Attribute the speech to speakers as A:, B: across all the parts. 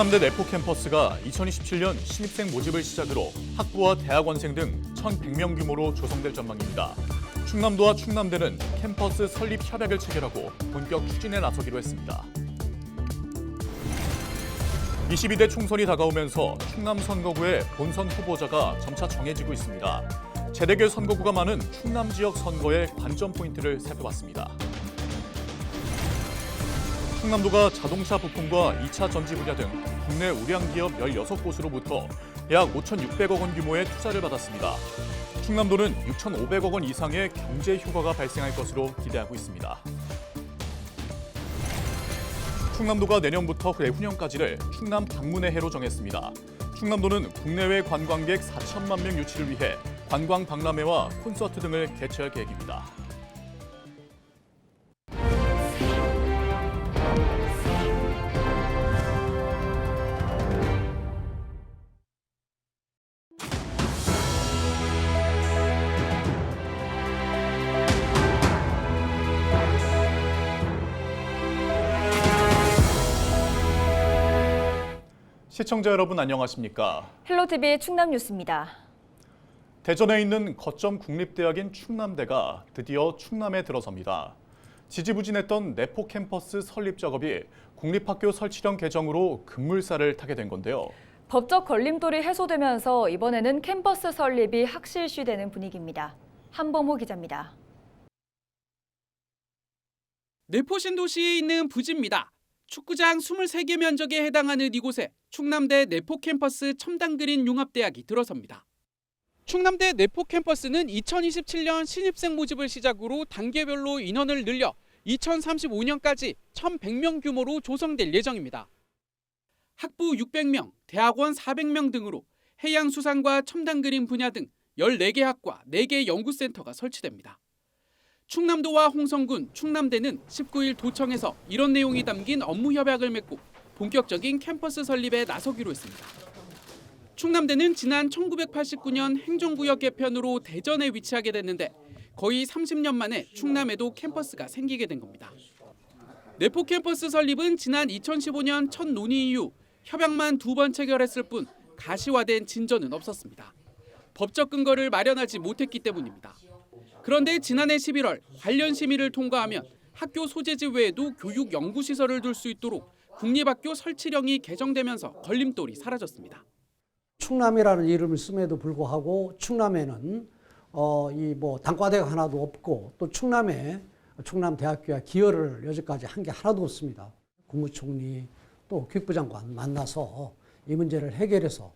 A: 충남대 내포 캠퍼스가 2027년 신입생 모집을 시작으로 학부와 대학원생 등 1,100명 규모로 조성될 전망입니다. 충남도와 충남대는 캠퍼스 설립 협약을 체결하고 본격 추진에 나서기로 했습니다. 22대 총선이 다가오면서 충남 선거구의 본선 후보자가 점차 정해지고 있습니다. 재대결 선거구가 많은 충남 지역 선거의 관전 포인트를 살펴봤습니다. 충남도가 자동차 부품과 2차 전지 분야 등 국내 우량 기업 16곳으로부터 약 5,600억 원 규모의 투자를 받았습니다. 충남도는 6,500억 원 이상의 경제 효과가 발생할 것으로 기대하고 있습니다. 충남도가 내년부터 내후년까지를 충남 방문의 해로 정했습니다. 충남도는 국내외 관광객 4천만 명 유치를 위해 관광 박람회와 콘서트 등을 개최할 계획입니다. 시청자 여러분 안녕하십니까?
B: 헬로티비 충남 뉴스입니다.
A: 대전에 있는 거점 국립대학인 충남대가 드디어 충남에 들어섭니다. 지지부진했던 내포 캠퍼스 설립 작업이 국립학교 설치령 개정으로 급물살을 타게 된 건데요.
B: 법적 걸림돌이 해소되면서 이번에는 캠퍼스 설립이 확실시되는 분위기입니다. 한범호 기자입니다.
C: 내포 신도시에 있는 부지입니다. 축구장 23개 면적에 해당하는 이곳에 충남대 내포 캠퍼스 첨단그린 융합대학이 들어섭니다. 충남대 내포 캠퍼스는 2027년 신입생 모집을 시작으로 단계별로 인원을 늘려 2035년까지 1,100명 규모로 조성될 예정입니다. 학부 600명, 대학원 400명 등으로 해양수산과 첨단그림 분야 등 14개 학과, 4개 연구센터가 설치됩니다. 충남도와 홍성군, 충남대는 19일 도청에서 이런 내용이 담긴 업무 협약을 맺고 본격적인 캠퍼스 설립에 나서기로 했습니다. 충남대는 지난 1989년 행정구역 개편으로 대전에 위치하게 됐는데 거의 30년 만에 충남에도 캠퍼스가 생기게 된 겁니다. 내포 캠퍼스 설립은 지난 2015년 첫 논의 이후 협약만 2번 체결했을 뿐 가시화된 진전은 없었습니다. 법적 근거를 마련하지 못했기 때문입니다. 그런데 지난해 11월 관련 심의를 통과하면 학교 소재지 외에도 교육 연구시설을 둘 수 있도록 국립학교 설치령이 개정되면서 걸림돌이 사라졌습니다.
D: 충남이라는 이름을 씀에도 불구하고 충남에는 단과대가 하나도 없고 또 충남에 충남대학교와 기여를 여지까지 한 게 하나도 없습니다. 국무총리 또 교육부 장관 만나서 이 문제를 해결해서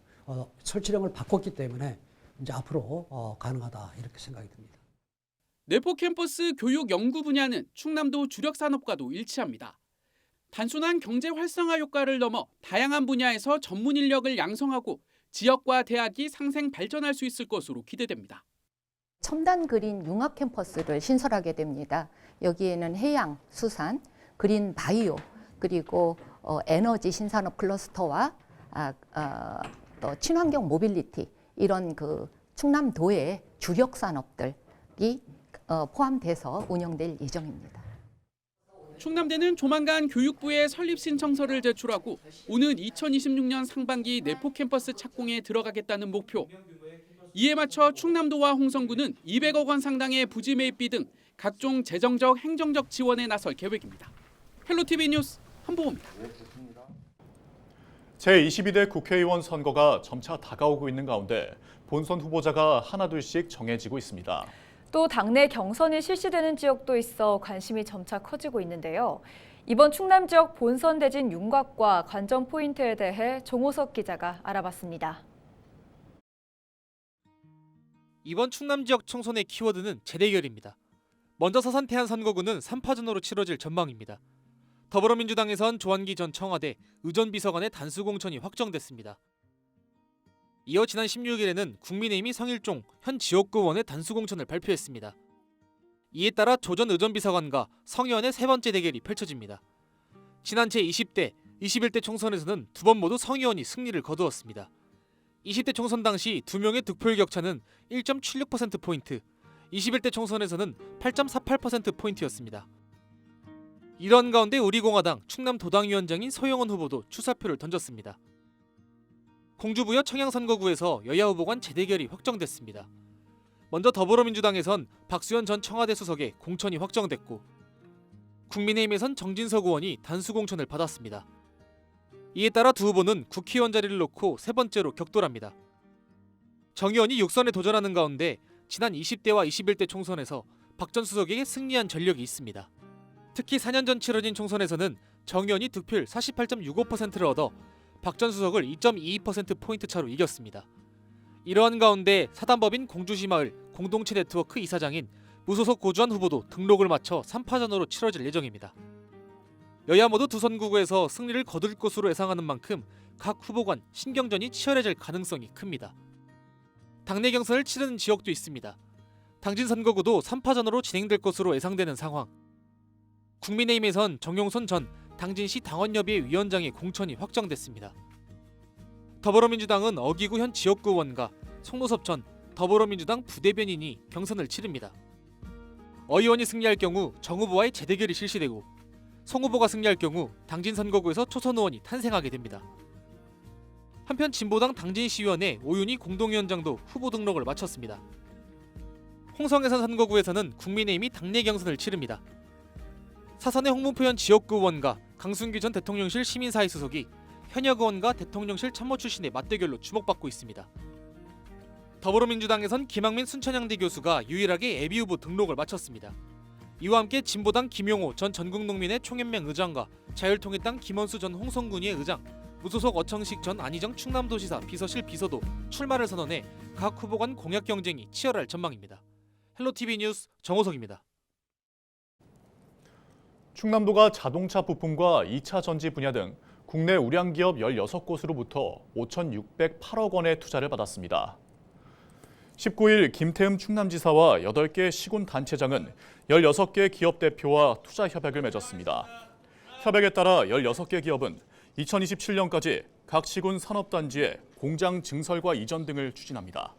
D: 설치령을 바꿨기 때문에 이제 앞으로 가능하다 이렇게 생각이 듭니다.
C: 내포 캠퍼스 교육 연구 분야는 충남도 주력 산업과도 일치합니다. 단순한 경제 활성화 효과를 넘어 다양한 분야에서 전문 인력을 양성하고 지역과 대학이 상생 발전할 수 있을 것으로 기대됩니다.
E: 첨단 그린 융합 캠퍼스를 신설하게 됩니다. 여기에는 해양, 수산, 그린 바이오, 그리고 에너지 신산업 클러스터와 또 친환경 모빌리티 이런 그 충남도의 주력 산업들이 포함돼서 운영될 예정입니다.
C: 충남대는 조만간 교육부에 설립 신청서를 제출하고 오는 2026년 상반기 내포 캠퍼스 착공에 들어가겠다는 목표. 이에 맞춰 충남도와 홍성군은 200억 원 상당의 부지 매입비 등 각종 재정적, 행정적 지원에 나설 계획입니다. 헬로티비 뉴스 한보호입니다.
A: 제22대 국회의원 선거가 점차 다가오고 있는 가운데 본선 후보자가 하나둘씩 정해지고 있습니다.
B: 또 당내 경선이 실시되는 지역도 있어 관심이 점차 커지고 있는데요. 이번 충남 지역 본선 대진 윤곽과 관전 포인트에 대해 종호석 기자가 알아봤습니다.
F: 이번 충남 지역 총선의 키워드는 재대결입니다. 먼저 서산 태안 선거구는 3파전으로 치러질 전망입니다. 더불어민주당에선 조한기 전 청와대 의전비서관의 단수 공천이 확정됐습니다. 이어 지난 16일에는 국민의힘이 성일종 현 지역구 의원의 단수 공천을 발표했습니다. 이에 따라 조 전 의전비서관과 성 의원의 세 번째 대결이 펼쳐집니다. 지난 제20대, 21대 총선에서는 두 번 모두 성 의원이 승리를 거두었습니다. 20대 총선 당시 두 명의 득표율 격차는 1.76%포인트, 21대 총선에서는 8.48%포인트였습니다. 이런 가운데 우리공화당 충남도당위원장인 서영원 후보도 출사표를 던졌습니다. 공주부여 청양선거구에서 여야 후보 간 재대결이 확정됐습니다. 먼저 더불어민주당에선 박수현 전 청와대 수석의 공천이 확정됐고 국민의힘에선 정진석 의원이 단수 공천을 받았습니다. 이에 따라 두 후보는 국회의원 자리를 놓고 세 번째로 격돌합니다. 정 의원이 6선에 도전하는 가운데 지난 20대와 21대 총선에서 박 전 수석에게 승리한 전력이 있습니다. 특히 4년 전 치러진 총선에서는 정 의원이 득표율 48.65%를 얻어 박 전 수석을 2.22%포인트 차로 이겼습니다. 이러한 가운데 사단법인 공주시마을 공동체 네트워크 이사장인 무소속 고주환 후보도 등록을 마쳐 3파전으로 치러질 예정입니다. 여야 모두 두 선구구에서 승리를 거둘 것으로 예상하는 만큼 각 후보 간 신경전이 치열해질 가능성이 큽니다. 당내 경선을 치르는 지역도 있습니다. 당진 선거구도 3파전으로 진행될 것으로 예상되는 상황. 국민의힘에선 정용선 전 당진시 당원협의회 위원장의 공천이 확정됐습니다. 더불어민주당은 어기구 현 지역구 의원과 송노섭 전 더불어민주당 부대변인이 경선을 치릅니다. 어 의원이 승리할 경우 정 후보와의 재대결이 실시되고 송 후보가 승리할 경우 당진 선거구에서 초선 의원이 탄생하게 됩니다. 한편 진보당 당진시의원의 오윤희 공동위원장도 후보 등록을 마쳤습니다. 홍성예산 선거구에서는 국민의힘이 당내 경선을 치릅니다. 사선의 홍문표 현 지역구 의원과 강순규 전 대통령실 시민사회 수석이 현역 의원과 대통령실 참모 출신의 맞대결로 주목받고 있습니다. 더불어민주당에선 김학민 순천향대 교수가 유일하게 예비 후보 등록을 마쳤습니다. 이와 함께 진보당 김용호 전 전국농민의 총연맹 의장과 자율통일당 김원수 전 홍성군위의 의장, 무소속 어청식 전 안희정 충남도시사 비서실 비서도 출마를 선언해 각 후보 간 공약 경쟁이 치열할 전망입니다. 헬로티비 뉴스 정호석입니다.
A: 충남도가 자동차 부품과 2차 전지 분야 등 국내 우량기업 16곳으로부터 5,608억 원의 투자를 받았습니다. 19일 김태흠 충남지사와 8개 시군단체장은 16개 기업 대표와 투자 협약을 맺었습니다. 협약에 따라 16개 기업은 2027년까지 각 시군 산업단지에 공장 증설과 이전 등을 추진합니다.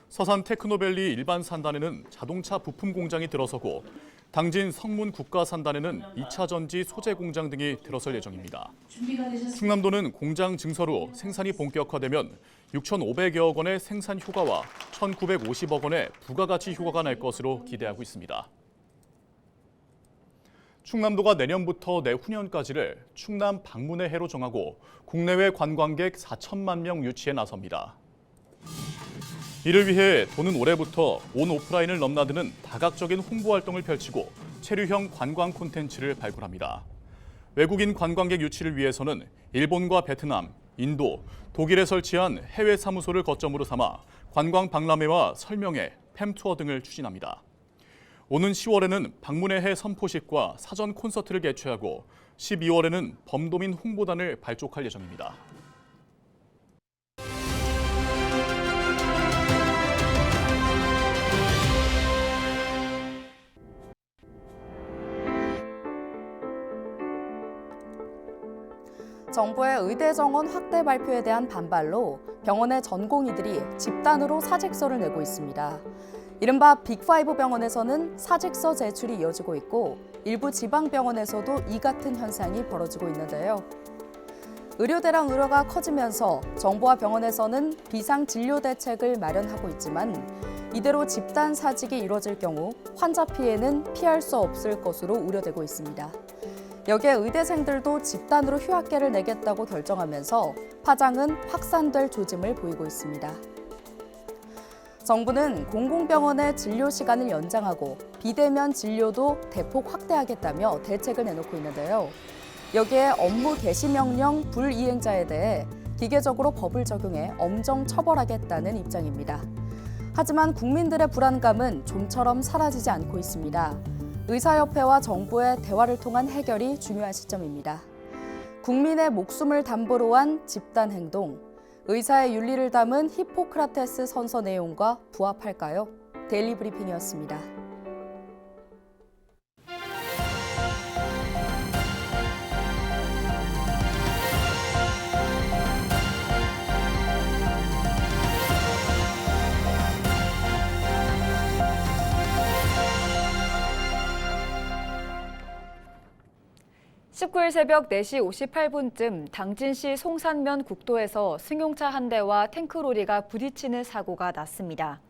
A: 서산 테크노밸리 일반 산단에는 자동차 부품 공장이 들어서고 당진 성문 국가산단에는 2차 전지 소재 공장 등이 들어설 예정입니다. 충남도는 공장 증설 후 생산이 본격화되면 6,500여억 원의 생산 효과와 1,950억 원의 부가가치 효과가 날 것으로 기대하고 있습니다. 충남도가 내년부터 내후년까지를 충남 방문의 해로 정하고 국내외 관광객 4천만 명 유치에 나섭니다. 이를 위해 도는 올해부터 온 오프라인을 넘나드는 다각적인 홍보 활동을 펼치고 체류형 관광 콘텐츠를 발굴합니다. 외국인 관광객 유치를 위해서는 일본과 베트남, 인도, 독일에 설치한 해외 사무소를 거점으로 삼아 관광 박람회와 설명회, 팸투어 등을 추진합니다. 오는 10월에는 방문의 해 선포식과 사전 콘서트를 개최하고 12월에는 범도민 홍보단을 발족할 예정입니다.
G: 정부의 의대 정원 확대 발표에 대한 반발로 병원의 전공의들이 집단으로 사직서를 내고 있습니다. 이른바 빅5 병원에서는 사직서 제출이 이어지고 있고 일부 지방병원에서도 이 같은 현상이 벌어지고 있는데요. 의료대랑 의료가 커지면서 정부와 병원에서는 비상진료 대책을 마련하고 있지만 이대로 집단 사직이 이뤄질 경우 환자 피해는 피할 수 없을 것으로 우려되고 있습니다. 여기에 의대생들도 집단으로 휴학계를 내겠다고 결정하면서 파장은 확산될 조짐을 보이고 있습니다. 정부는 공공병원의 진료 시간을 연장하고 비대면 진료도 대폭 확대하겠다며 대책을 내놓고 있는데요. 여기에 업무 개시 명령 불이행자에 대해 기계적으로 법을 적용해 엄정 처벌하겠다는 입장입니다. 하지만 국민들의 불안감은 좀처럼 사라지지 않고 있습니다. 의사협회와 정부의 대화를 통한 해결이 중요한 시점입니다. 국민의 목숨을 담보로 한 집단 행동, 의사의 윤리를 담은 히포크라테스 선서 내용과 부합할까요? 데일리 브리핑이었습니다.
B: 19일 새벽 4시 58분쯤 당진시 송산면 국도에서 승용차 한 대와 탱크로리가 부딪히는 사고가 났습니다.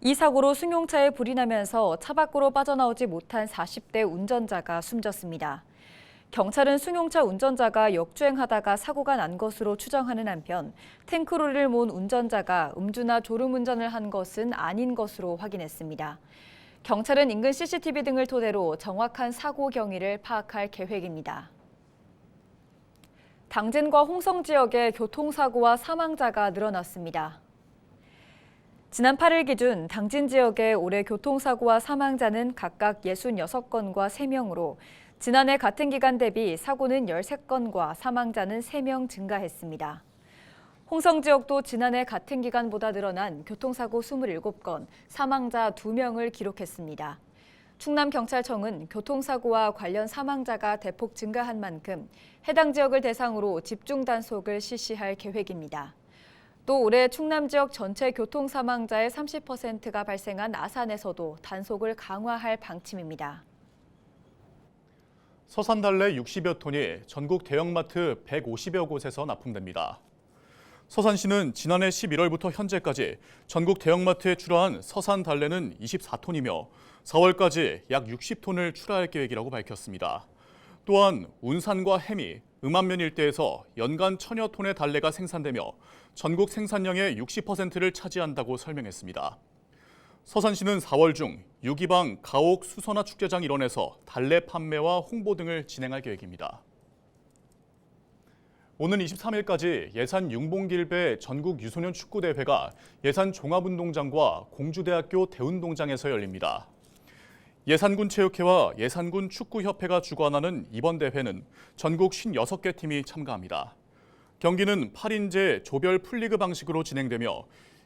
B: 이 사고로 승용차에 불이 나면서 차 밖으로 빠져나오지 못한 40대 운전자가 숨졌습니다. 경찰은 승용차 운전자가 역주행하다가 사고가 난 것으로 추정하는 한편 탱크로리를 모은 운전자가 음주나 졸음운전을 한 것은 아닌 것으로 확인했습니다. 경찰은 인근 CCTV 등을 토대로 정확한 사고 경위를 파악할 계획입니다. 당진과 홍성 지역의 교통사고와 사망자가 늘어났습니다. 지난 8일 기준 당진 지역의 올해 교통사고와 사망자는 각각 66건과 3명으로 지난해 같은 기간 대비 사고는 13건과 사망자는 3명 증가했습니다. 홍성 지역도 지난해 같은 기간보다 늘어난 교통사고 27건, 사망자 2명을 기록했습니다. 충남경찰청은 교통사고와 관련 사망자가 대폭 증가한 만큼 해당 지역을 대상으로 집중 단속을 실시할 계획입니다. 또 올해 충남 지역 전체 교통사망자의 30%가 발생한 아산에서도 단속을 강화할 방침입니다.
A: 서산달래 60여 톤이 전국 대형마트 150여 곳에서 납품됩니다. 서산시는 지난해 11월부터 현재까지 전국 대형마트에 출하한 서산달래는 24톤이며 4월까지 약 60톤을 출하할 계획이라고 밝혔습니다. 또한 운산과 해미, 음암면 일대에서 연간 1000여 톤의 달래가 생산되며 전국 생산량의 60%를 차지한다고 설명했습니다. 서산시는 4월 중 유기방 가옥 수선화 축제장 일원에서 달래 판매와 홍보 등을 진행할 계획입니다. 오는 23일까지 예산 융봉길배 전국 유소년 축구대회가 예산 종합운동장과 공주대학교 대운동장에서 열립니다. 예산군 체육회와 예산군 축구협회가 주관하는 이번 대회는 전국 56개 팀이 참가합니다. 경기는 8인제 조별 풀리그 방식으로 진행되며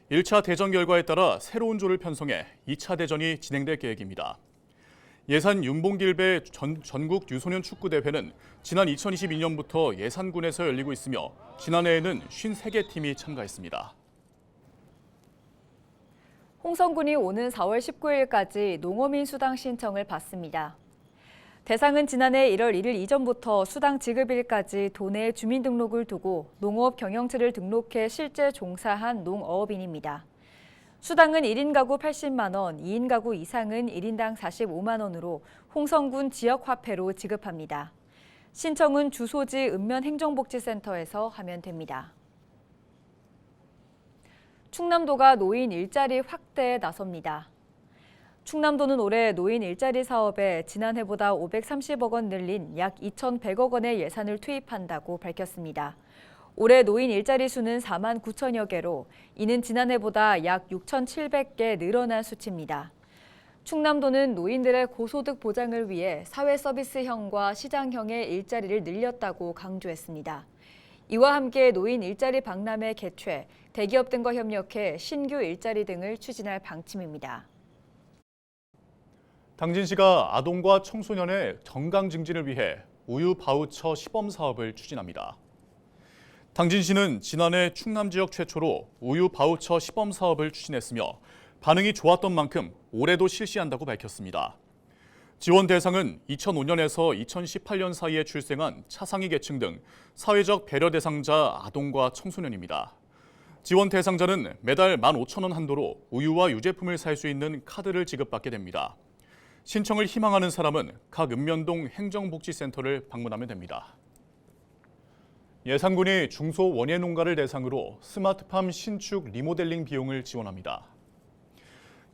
A: 1차 대전 결과에 따라 새로운 조를 편성해 2차 대전이 진행될 계획입니다. 예산 윤봉길배 전국 유소년 축구대회는 지난 2022년부터 예산군에서 열리고 있으며 지난해에는 53개 팀이 참가했습니다.
B: 홍성군이 오는 4월 19일까지 농어민 수당 신청을 받습니다. 대상은 지난해 1월 1일 이전부터 수당 지급일까지 도내 주민등록을 두고 농업 경영체를 등록해 실제 종사한 농어업인입니다. 수당은 1인 가구 80만 원, 2인 가구 이상은 1인당 45만 원으로 홍성군 지역화폐로 지급합니다. 신청은 주소지 읍면행정복지센터에서 하면 됩니다. 충남도가 노인 일자리 확대에 나섭니다. 충남도는 올해 노인 일자리 사업에 지난해보다 530억 원 늘린 약 2,100억 원의 예산을 투입한다고 밝혔습니다. 올해 노인 일자리 수는 4만 9천여 개로 이는 지난해보다 약 6,700개 늘어난 수치입니다. 충남도는 노인들의 고소득 보장을 위해 사회서비스형과 시장형의 일자리를 늘렸다고 강조했습니다. 이와 함께 노인 일자리 박람회 개최, 대기업 등과 협력해 신규 일자리 등을 추진할 방침입니다.
A: 당진시가 아동과 청소년의 건강 증진을 위해 우유 바우처 시범 사업을 추진합니다. 당진시는 지난해 충남 지역 최초로 우유 바우처 시범 사업을 추진했으며 반응이 좋았던 만큼 올해도 실시한다고 밝혔습니다. 지원 대상은 2005년에서 2018년 사이에 출생한 차상위 계층 등 사회적 배려 대상자 아동과 청소년입니다. 지원 대상자는 매달 15,000원 한도로 우유와 유제품을 살 수 있는 카드를 지급받게 됩니다. 신청을 희망하는 사람은 각 읍면동 행정복지센터를 방문하면 됩니다. 예산군이 중소 원예 농가를 대상으로 스마트팜 신축 리모델링 비용을 지원합니다.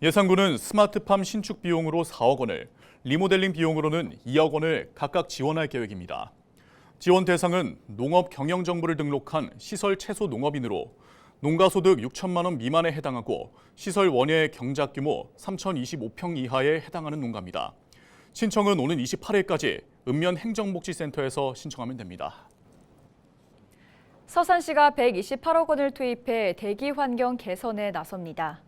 A: 예산군은 스마트팜 신축 비용으로 4억 원을, 리모델링 비용으로는 2억 원을 각각 지원할 계획입니다. 지원 대상은 농업 경영정보를 등록한 시설 채소 농업인으로 농가소득 6천만 원 미만에 해당하고 시설 원예 경작 규모 3,025평 이하에 해당하는 농가입니다. 신청은 오는 28일까지 읍면 행정복지센터에서 신청하면 됩니다.
B: 서산시가 128억 원을 투입해 대기 환경 개선에 나섭니다.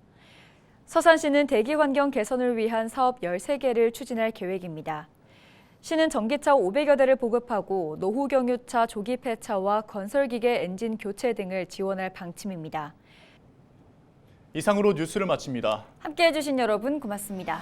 B: 서산시는 대기 환경 개선을 위한 사업 13개를 추진할 계획입니다. 시는 전기차 500여 대를 보급하고 노후 경유차 조기 폐차와 건설기계 엔진 교체 등을 지원할 방침입니다.
A: 이상으로 뉴스를 마칩니다.
B: 함께해 주신 여러분 고맙습니다.